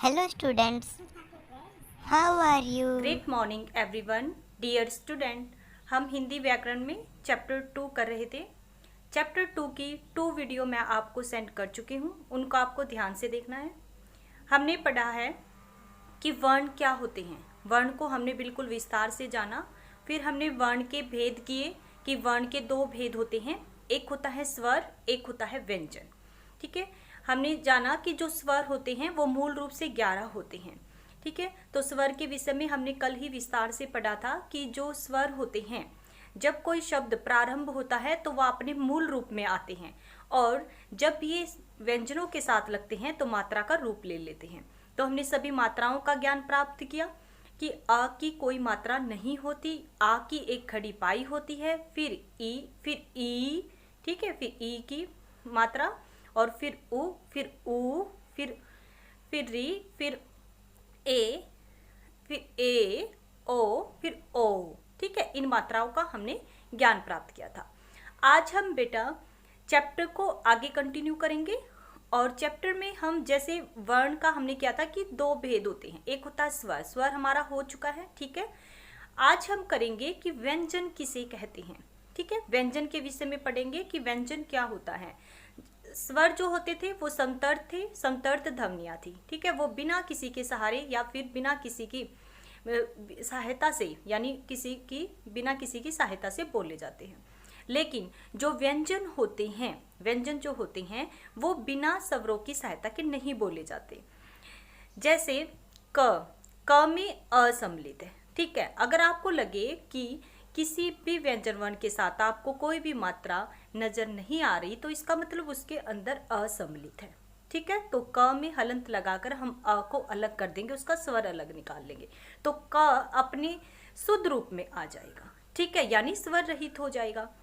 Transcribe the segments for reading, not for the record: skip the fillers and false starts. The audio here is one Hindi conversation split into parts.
Hello students, how are you? Great morning everyone. Dear student, हम हिंदी व्याकरण में चैप्टर 2 कर रहे थे। चैप्टर 2 की 2 वीडियो मैं आपको सेंड कर चुकी हूँ, उनको आपको ध्यान से देखना है। हमने पढ़ा है कि वर्ण क्या होते हैं, वर्ण को हमने बिल्कुल विस्तार से जाना। फिर हमने वर्ण के भेद किए कि वर्ण के 2 भेद होते हैं, एक होता है स्वर, एक होता है व्यंजन। ठीक है, हमने जाना कि जो स्वर होते हैं वो मूल रूप से 11 होते हैं। ठीक है, तो स्वर के विषय में हमने कल ही विस्तार से पढ़ा था कि जो स्वर होते हैं, जब कोई शब्द प्रारंभ होता है तो वह अपने मूल रूप में आते हैं, और जब ये व्यंजनों के साथ लगते हैं तो मात्रा का रूप ले लेते हैं। तो हमने सभी मात्राओं का ज्ञान प्राप्त किया कि आ की कोई मात्रा नहीं होती, आ की एक खड़ी पाई होती है, फिर ई, ठीक है, फिर ई की मात्रा, और फिर उ, फिर री, फिर ए, ओ, फिर ओ। ठीक है, इन मात्राओं का हमने ज्ञान प्राप्त किया था। आज हम बेटा चैप्टर को आगे कंटिन्यू करेंगे, और चैप्टर में हम जैसे वर्ण का हमने किया था कि 2 भेद होते हैं, एक होता है स्वर, स्वर हमारा हो चुका है। ठीक है, आज हम करेंगे कि व्यंजन किसे कहते हैं। ठीक है, व्यंजन के विषय में पढ़ेंगे कि व्यंजन क्या होता है। स्वर जो होते थे वो समतर्त थे, समतर्त ध्वनियाँ थी। ठीक है, वो बिना किसी के सहारे या फिर बिना किसी की सहायता से, यानी बिना किसी की सहायता से बोले जाते हैं। लेकिन जो व्यंजन होते हैं, व्यंजन जो होते हैं वो बिना स्वरों की सहायता के नहीं बोले जाते। जैसे क में अ सम्मिलित है। ठीक है, अगर आपको लगे कि किसी भी व्यंजन वर्ण के साथ आपको कोई भी मात्रा नजर नहीं आ रही, तो इसका मतलब उसके अंदर अ सम्मिलित है। ठीक है, तो क में हलंत लगाकर हम अ को अलग कर देंगे, उसका स्वर अलग निकाल लेंगे, तो क अपने शुद्ध रूप में आ जाएगा। ठीक है, यानी स्वर रहित हो जाएगा।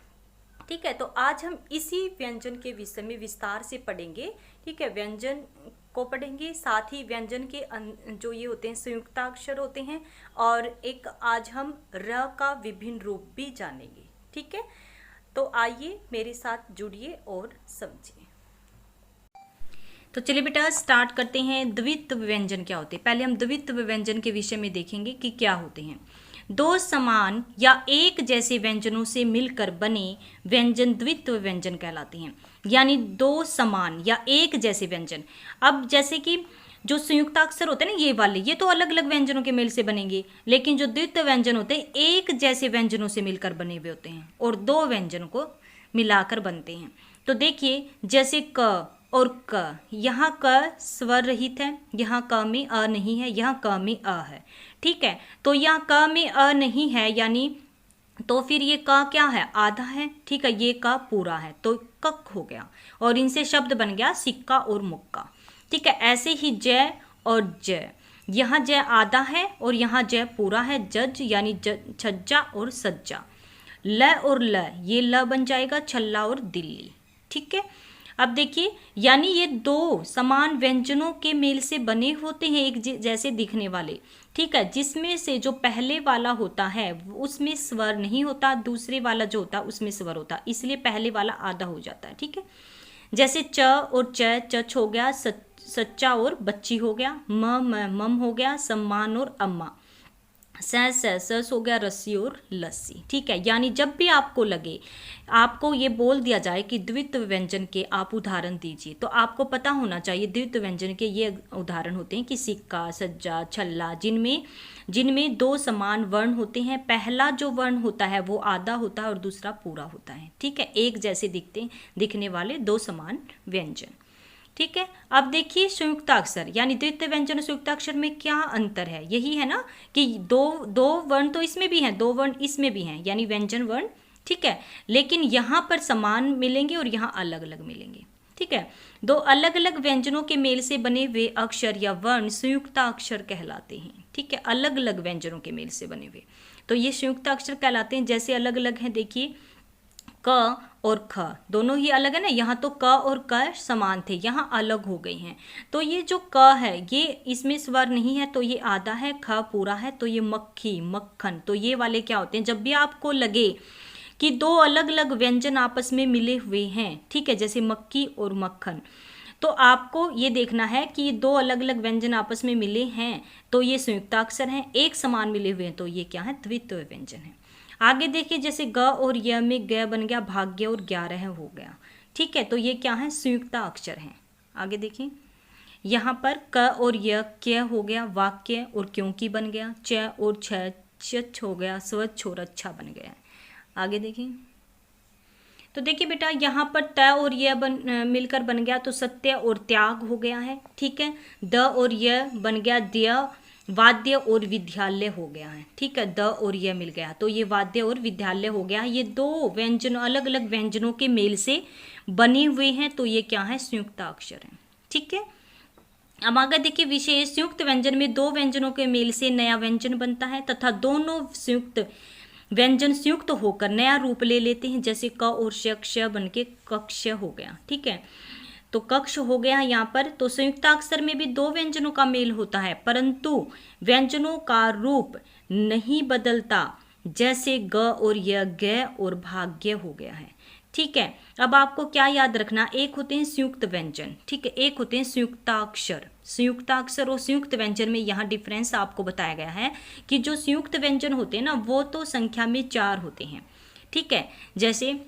ठीक है, तो आज हम इसी व्यंजन के विषय में विस्तार से पढ़ेंगे। ठीक है, व्यंजन को पढ़ेंगे, साथ ही व्यंजन के जो ये होते हैं संयुक्ताक्षर होते हैं, और एक आज हम र का विभिन्न रूप भी जानेंगे। ठीक है, तो आइए मेरे साथ जुड़िए और समझिए। तो चलिए बेटा स्टार्ट करते हैं। द्वित्व व्यंजन क्या होते हैं, पहले हम द्वित्व व्यंजन के विषय में देखेंगे कि क्या होते हैं। 2 समान या एक जैसे व्यंजनों से मिलकर बने व्यंजन द्वित्व व्यंजन कहलाते हैं। यानी 2 समान या एक जैसे व्यंजन। अब जैसे कि जो संयुक्ताक्षर होते हैं ना, ये वाले, ये तो अलग अलग व्यंजनों के मेल से बनेंगे, लेकिन जो द्वित्व व्यंजन होते हैं एक जैसे व्यंजनों से मिलकर बने हुए होते हैं और 2 व्यंजनों को मिलाकर बनते हैं। तो देखिए, जैसे क और क, यहाँ क स्वर रहित है, यहाँ क में अ नहीं है, यहाँ क में अ है। ठीक है, तो यहाँ क में अ नहीं है, यानी तो फिर ये क क्या है, आधा है। ठीक है, ये क पूरा है, तो कक हो गया, और इनसे शब्द बन गया सिक्का और मुक्का। ठीक है, ऐसे ही जय और जय, यहाँ जय आधा है और यहाँ जय पूरा है, जज यानी छज्जा और सज्जा। ल और ल, ये ल बन जाएगा छल्ला और दिल्ली। ठीक है, अब देखिए, यानी ये 2 समान व्यंजनों के मेल से बने होते हैं, एक जैसे दिखने वाले। ठीक है, जिसमें से जो पहले वाला होता है उसमें स्वर नहीं होता, दूसरे वाला जो होता है उसमें स्वर होता, इसलिए पहले वाला आधा हो जाता है। ठीक है, जैसे च और च, चच हो गया, सच्चा और बच्ची हो गया, मम हो गया, सम्मान और अम्मा, सस हो गया, रस्सी और लस्सी। ठीक है, यानी जब भी आपको लगे, आपको ये बोल दिया जाए कि द्वित्व व्यंजन के आप उदाहरण दीजिए, तो आपको पता होना चाहिए द्वित्व व्यंजन के ये उदाहरण होते हैं कि सिक्का, सज्जा, छल्ला, जिनमें 2 समान वर्ण होते हैं। पहला जो वर्ण होता है वो आधा होता है और दूसरा पूरा होता है। ठीक है, एक जैसे दिखने वाले 2 समान व्यंजन। ठीक है, अब देखिए संयुक्ताक्षर यानी द्वितीय व्यंजन और संयुक्ताक्षर में क्या अंतर है, यही है ना कि दो वर्ण तो इसमें भी हैं, 2 वर्ण इसमें भी हैं, यानी व्यंजन वर्ण। ठीक है, लेकिन यहाँ पर समान मिलेंगे और यहाँ अलग अलग मिलेंगे। ठीक है, 2 अलग अलग व्यंजनों के मेल से बने हुए अक्षर या वर्ण संयुक्ताक्षर कहलाते हैं। ठीक है, अलग अलग व्यंजनों के मेल से बने हुए, तो ये संयुक्ताक्षर कहलाते हैं। जैसे अलग अलग हैं, देखिए क और ख दोनों ही अलग है ना, यहाँ तो क और क समान थे, यहाँ अलग हो गए हैं। तो ये जो क है ये इसमें स्वर नहीं है, तो ये आधा है, ख पूरा है, तो ये मक्खी, मक्खन, तो ये वाले क्या होते हैं, जब भी आपको लगे कि 2 अलग अलग व्यंजन आपस में मिले हुए हैं, ठीक है, जैसे मक्की और मक्खन, तो आपको ये देखना है कि ये दो अलग अलग व्यंजन आपस में मिले हैं तो ये संयुक्ताक्षर हैं, एक समान मिले हुए हैं तो ये क्या है, द्वित्वय व्यंजन है। आगे देखिए, जैसे ग और य में ग बन गया भाग्य और 11 हो गया, ठीक है, तो ये क्या है, संयुक्ताक्षर हैं। आगे देखिए, यहाँ पर क और य क्य हो गया, वाक्य और क्योंकि बन गया, च और छ हो गया, स्वच्छ और अच्छा बन गया। आगे देखिए, तो देखिए बेटा, यहाँ पर त और य मिलकर बन गया तो सत्य और त्याग हो गया है, ठीक है। द और य बन गया द्य, वाद्य और विद्यालय हो गया है, ठीक है। द और य मिल गया तो ये वाद्य और विद्यालय हो गया। ये दो व्यंजन अलग अलग व्यंजनों के मेल से बने हुए हैं तो ये क्या है, संयुक्ताक्षर है, ठीक है। अब आगे देखिए, विशेष संयुक्त व्यंजन में दो व्यंजनों के मेल से नया व्यंजन बनता है तथा दोनों संयुक्त व्यंजन संयुक्त होकर नया रूप ले लेते हैं, जैसे क और श बन के कक्ष हो गया, ठीक है। तो कक्ष हो गया यहाँ पर। तो संयुक्ताक्षर में भी दो व्यंजनों का मेल होता है परंतु व्यंजनों का रूप नहीं बदलता, जैसे ग और य ग और भाग्य हो गया है, ठीक है। अब आपको क्या याद रखना, एक होते हैं संयुक्त व्यंजन, ठीक है, एक होते हैं संयुक्ताक्षर। संयुक्ताक्षर और संयुक्त व्यंजन में यहाँ डिफरेंस आपको बताया गया है कि जो संयुक्त व्यंजन होते हैं ना वो तो संख्या में 4 होते हैं, ठीक है, जैसे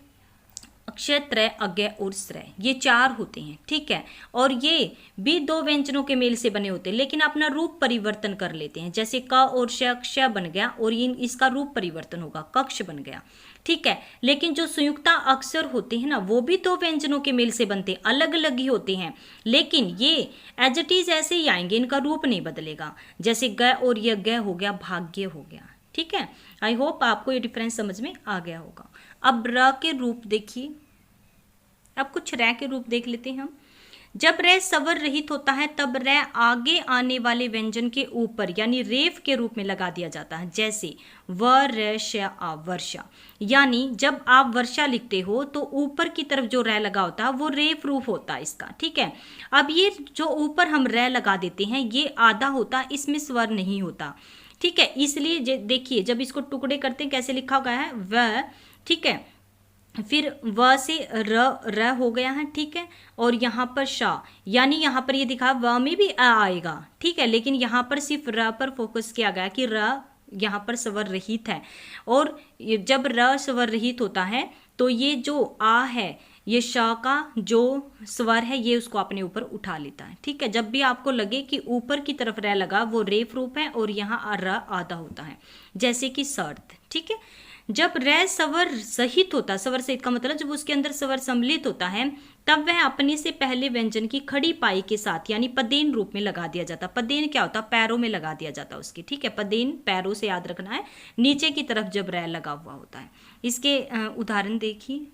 अक्षय, त्रय, अज्ञ और श्रय, ये 4 होते हैं, ठीक है। और ये भी दो व्यंजनों के मेल से बने होते हैं लेकिन अपना रूप परिवर्तन कर लेते हैं, जैसे क और श बन गया और इसका रूप परिवर्तन होगा, कक्ष बन गया, ठीक है। लेकिन जो संयुक्ता अक्षर होते हैं ना वो भी दो व्यंजनों के मेल से बनते हैं, अलग अलग ही होते हैं लेकिन ये एज इट इज ऐसे ही आएंगे, इनका रूप नहीं बदलेगा, जैसे ग और य ग हो गया, भाग्य हो गया, ठीक है। आई होप आपको ये डिफरेंस समझ में आ गया होगा। अब र के रूप देखिए, अब कुछ र के रूप देख लेते हैं हम। जब र स्वर रहित होता है तब र आगे आने वाले व्यंजन के ऊपर यानी रेफ के रूप में लगा दिया जाता है, जैसे व र श आ, वर्षा। यानी जब आप वर्षा लिखते हो तो ऊपर की तरफ जो र लगा होता है वो रेफ रूप होता है इसका, ठीक है। अब ये जो ऊपर हम र लगा देते हैं ये आधा होता, इसमें स्वर नहीं होता, ठीक है। इसलिए देखिए जब इसको टुकड़े करते हैं कैसे लिखा गया है, व, ठीक है, फिर व से र हो गया है, ठीक है। और यहाँ पर शा, यानी यहाँ पर ये दिखा व में भी आ आएगा, ठीक है, लेकिन यहाँ पर सिर्फ र पर फोकस किया गया कि र यहाँ पर स्वर रहित है। और जब र स्वर रहित होता है तो ये जो आ है ये श का जो स्वर है ये उसको अपने ऊपर उठा लेता है, ठीक है। जब भी आपको लगे कि ऊपर की तरफ र लगा वो रेफ रूप है और यहाँ र आधा होता है, जैसे कि शर्त, ठीक है। जब र स्वर सहित होता, स्वर सहित का मतलब जब उसके अंदर स्वर सम्मिलित होता है तब वह अपने से पहले व्यंजन की खड़ी पाई के साथ यानी पदेन रूप में लगा दिया जाता। पदेन क्या होता, पैरों में लगा दिया जाता उसके, ठीक है। पदेन पैरों से याद रखना है, नीचे की तरफ जब र लगा हुआ होता है। इसके उदाहरण देखिए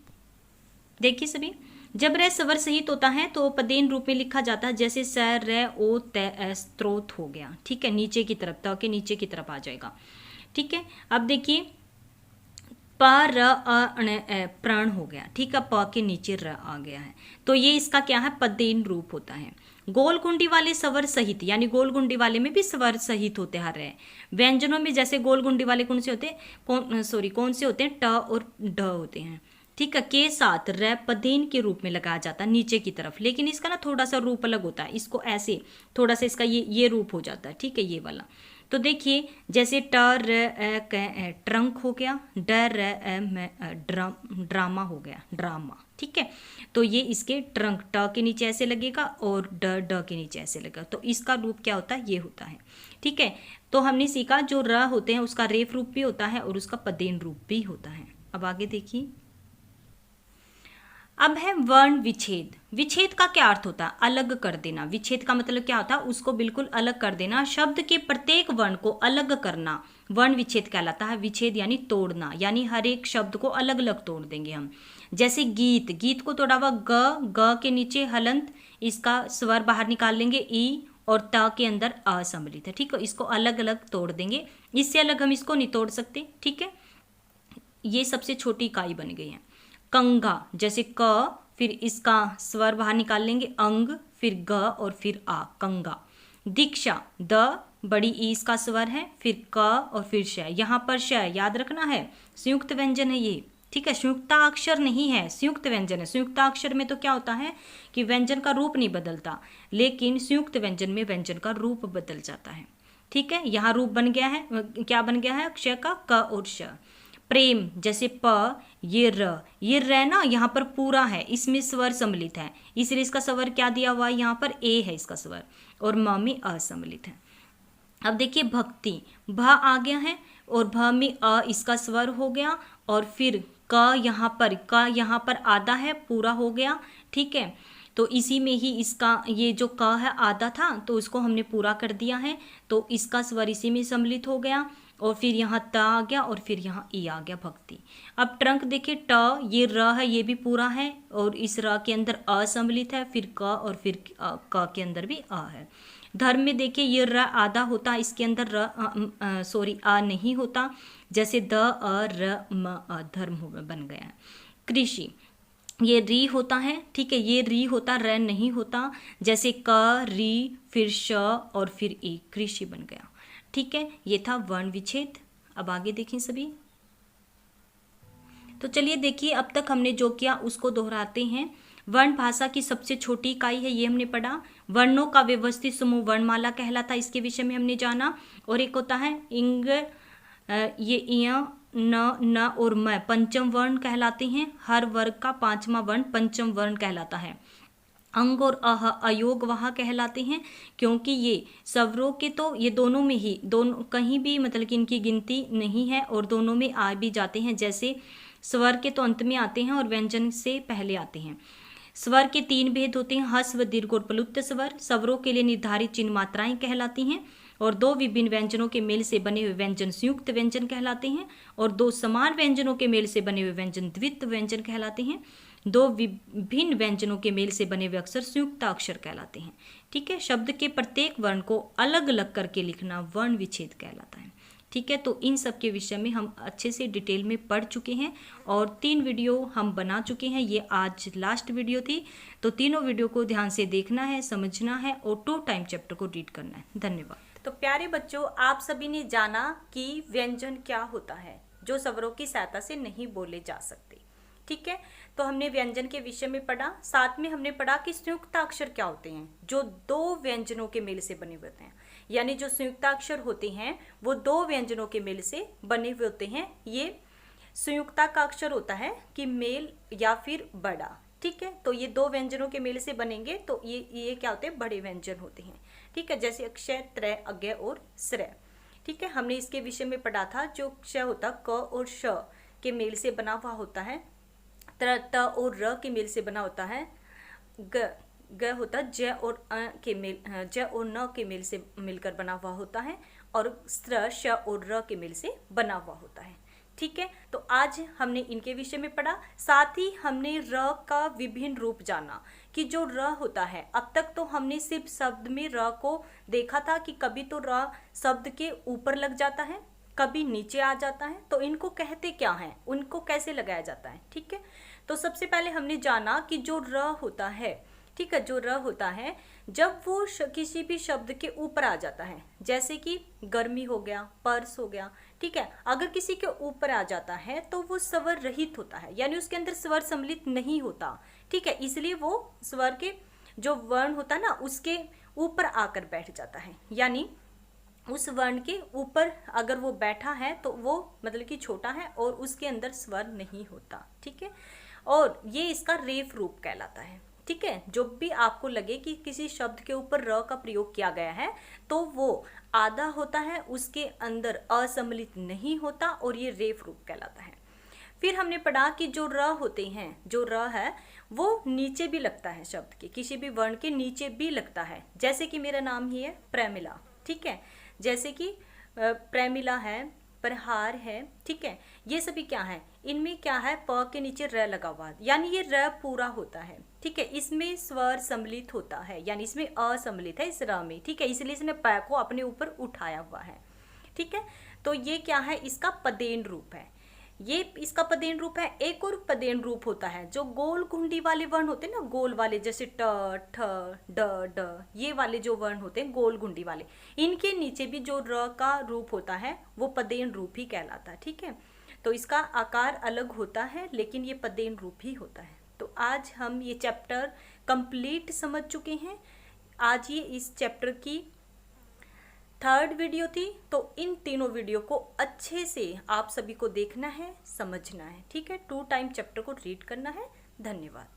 सभी। जब र स्वर सहित होता है तो पदेन रूप में लिखा जाता है, जैसे स र ओ त स्त्रोत हो गया, ठीक है, नीचे की तरफ, त के नीचे की तरफ आ जाएगा, ठीक है। अब देखिए प र अ प्रण हो गया, ठीक है, प के नीचे र आ गया है तो ये इसका क्या है, पदेन रूप होता है। गोल गुंडी वाले स्वर सहित यानी गोल गुंडी वाले में भी स्वर सहित होते हैं रहे व्यंजनों में, जैसे गोल गुंडी वाले कौन से होते हैं, कौन से होते हैं, ट और ढ होते हैं, ठीक है, के साथ र पदेन के रूप में लगाया जाता है नीचे की तरफ। लेकिन इसका ना थोड़ा सा रूप अलग होता है, इसको ऐसे थोड़ा सा इसका ये रूप हो जाता है, ठीक है, ये वाला। तो देखिए जैसे ट र क ट्रंक हो गया, ड र ड्रामा हो गया, ड्रामा, ठीक है। तो ये इसके ट्रंक ट के नीचे ऐसे लगेगा और ड के नीचे ऐसे लगेगा, तो इसका रूप क्या होता है, ये होता है, ठीक है। तो हमने सीखा जो र होते हैं उसका रेफ रूप भी होता है और उसका पदेन रूप भी होता है। अब आगे देखिए, अब है वर्ण विच्छेद। विच्छेद का क्या अर्थ होता है, अलग कर देना। विच्छेद का मतलब क्या होता है, उसको बिल्कुल अलग कर देना, शब्द के प्रत्येक वर्ण को अलग करना वर्ण विच्छेद कहलाता है। विच्छेद यानी तोड़ना, यानी हर एक शब्द को अलग अलग तोड़ देंगे हम। जैसे गीत, गीत को तोड़ा हुआ ग के नीचे हलंत, इसका स्वर बाहर निकाल लेंगे ई और त के अंदर अ सम्मिलित है, ठीक है, इसको अलग अलग तोड़ देंगे, इससे अलग हम इसको नहीं तोड़ सकते, ठीक है। ये सबसे छोटी इकाई बन गई है। कंगा, जैसे क फिर इसका स्वर बाहर निकाल लेंगे अंग, फिर ग और फिर आ, कंगा। दीक्षा, द बड़ी ई इसका स्वर है, फिर क और फिर श। यहाँ पर श याद रखना है संयुक्त व्यंजन है ये, ठीक है, संयुक्ताक्षर नहीं है, संयुक्त व्यंजन है। संयुक्ताक्षर में तो क्या होता है कि व्यंजन का रूप नहीं बदलता, लेकिन संयुक्त व्यंजन में व्यंजन का रूप बदल जाता है। ठीक है, यहाँ रूप बन गया है, क्या बन गया है अक्षय का, क और श। प्रेम जैसे प, ये र ना यहाँ पर पूरा है, इसमें स्वर सम्मिलित है, इसलिए इसका स्वर क्या दिया हुआ है, यहाँ पर ए है इसका स्वर, और म में असम्मिलित है। अब देखिए भक्ति, भ आ गया है और भ में अ इसका स्वर हो गया, और फिर क यहाँ पर आधा है, पूरा हो गया। ठीक है, तो इसी में ही इसका ये जो क है आधा था, तो इसको हमने पूरा कर दिया है, तो इसका स्वर इसी में सम्मिलित हो गया, और फिर यहाँ त आ गया, और फिर यहाँ ई आ गया, भक्ति। अब ट्रंक देखिए, ट ये र है, ये भी पूरा है, और इस र के अंदर अ सम्मिलित है, फिर क, और फिर क के अंदर भी अ है। धर्म में देखिए, ये र आधा होता, इसके अंदर आ नहीं होता, जैसे द अ र म अ, धर्म बन गया है। कृषि, ये री होता है, ठीक है, ये री होता, र नहीं होता, जैसे क री फिर श और फिर ई, कृषि बन गया। ठीक है, ये था वर्ण विच्छेद। अब आगे देखें सभी। तो चलिए देखिए, अब तक हमने जो किया उसको दोहराते हैं। वर्ण भाषा की सबसे छोटी इकाई है, ये हमने पढ़ा। वर्णों का व्यवस्थित समूह वर्णमाला कहलाता है, इसके विषय में हमने जाना। और एक होता है इंग, ये इय न और म पंचम वर्ण कहलाते हैं। हर वर्ग का पांचवा वर्ण पंचम वर्ण कहलाता है। अंग और अह अयोग वहाँ कहलाते हैं, क्योंकि ये स्वरों के तो ये दोनों में ही, दोनों कहीं भी मतलब कि इनकी गिनती नहीं है, और दोनों में आ भी जाते हैं। जैसे स्वर के तो अंत में आते हैं और व्यंजन से पहले आते हैं। स्वर के तीन भेद होते हैं, ह्रस्व, दीर्घ और प्लुत स्वर। स्वरों के लिए निर्धारित चिन्ह मात्राएं कहलाती हैं, और दो विभिन्न व्यंजनों के मेल से बने हुए व्यंजन संयुक्त व्यंजन कहलाते हैं, और दो समान व्यंजनों के मेल से बने हुए व्यंजन द्वित्व व्यंजन कहलाते हैं। दो विभिन्न व्यंजनों के मेल से बने हुए अक्षर संयुक्ताक्षर कहलाते हैं। ठीक है, शब्द के प्रत्येक वर्ण को अलग अलग करके लिखना वर्ण विच्छेद कहलाता है। ठीक है, तो इन सब के विषय में हम अच्छे से डिटेल में पढ़ चुके हैं, और 3 वीडियो हम बना चुके हैं। ये आज लास्ट वीडियो थी, तो तीनों वीडियो को ध्यान से देखना है, समझना है, और 2 टाइम चैप्टर को रीड करना है। धन्यवाद। तो प्यारे बच्चों, आप सभी ने जाना कि व्यंजन क्या होता है जो स्वरों की सहायता से नहीं बोले जा सकते। ठीक है, तो हमने व्यंजन के विषय में पढ़ा, साथ में हमने पढ़ा कि संयुक्ताक्षर क्या होते हैं, जो दो व्यंजनों के मेल से बने हुए होते हैं। यानी जो संयुक्ताक्षर होते हैं वो दो व्यंजनों के मेल से बने हुए होते हैं। ये संयुक्ता का अक्षर होता है कि मेल या फिर बड़ा। ठीक है, तो ये दो व्यंजनों के मेल से बनेंगे, तो ये क्या होते हैं, बड़े व्यंजन होते हैं। ठीक है, जैसे अक्षय, त्रय, अज्ञ और श्रय। ठीक है, हमने इसके विषय में पढ़ा था, जो अक्षय होता क और श के मेल से बना हुआ होता है, त और र के मेल से बना होता है, ग होता ज और अ के मेल, ज और न के मेल से मिलकर बना हुआ होता है, और स्त्र, श और र के मेल से बना हुआ होता है। ठीक है, तो आज हमने इनके विषय में पढ़ा, साथ ही हमने र का विभिन्न रूप जाना कि जो र होता है, अब तक तो हमने सिर्फ शब्द में र को देखा था कि कभी तो र शब्द के ऊपर लग जाता है, कभी नीचे आ जाता है, तो इनको कहते क्या हैं, उनको कैसे लगाया जाता है। ठीक है, तो सबसे पहले हमने जाना कि जो र होता है, ठीक है, जो र होता है जब वो किसी भी शब्द के ऊपर आ जाता है, जैसे कि गर्मी हो गया, पर्स हो गया। ठीक है, अगर किसी के ऊपर आ जाता है तो वो स्वर रहित होता है, यानी उसके अंदर स्वर सम्मिलित नहीं होता। ठीक है, इसलिए वो स्वर के जो वर्ण होता है ना, उसके ऊपर आकर बैठ जाता है, यानी उस वर्ण के ऊपर अगर वो बैठा है तो वो मतलब कि छोटा है और उसके अंदर स्वर नहीं होता। ठीक है, और ये इसका रेफ रूप कहलाता है। ठीक है, जो भी आपको लगे कि किसी शब्द के ऊपर र का प्रयोग किया गया है तो वो आधा होता है, उसके अंदर असम्मिलित नहीं होता, और ये रेफ रूप कहलाता है। फिर हमने पढ़ा कि जो र होते हैं, जो र है वो नीचे भी लगता है, शब्द के किसी भी वर्ण के नीचे भी लगता है, जैसे कि मेरा नाम ही है प्रेमिला। ठीक है, जैसे कि प्रेमिला है, प्रहार है। ठीक है, ये सभी क्या है, इनमें क्या है, प के नीचे र लगा हुआ, यानी ये र पूरा होता है। ठीक है, इसमें स्वर सम्मिलित होता है, यानी इसमें असम्मिलित है इस र में। ठीक है, इसलिए इसने प को अपने ऊपर उठाया हुआ है। ठीक है, तो ये क्या है, इसका पदेन रूप है, ये इसका पदेन रूप है। एक और पदेन रूप होता है जो गोल कुंडी वाले वर्ण होते हैं ना, गोल वाले, जैसे ट, ठ, ड, ड, ये वाले जो वर्ण होते हैं गोल कुंडी वाले, इनके नीचे भी जो र का रूप होता है वो पदेन रूप ही कहलाता है। ठीक है, तो इसका आकार अलग होता है लेकिन ये पदेन रूप ही होता है। तो आज हम ये चैप्टर कंप्लीट समझ चुके हैं। आज ये इस चैप्टर की 3rd वीडियो थी। तो इन तीनों वीडियो को अच्छे से आप सभी को देखना है, समझना है, ठीक है। 2 टाइम चैप्टर को रीड करना है। धन्यवाद।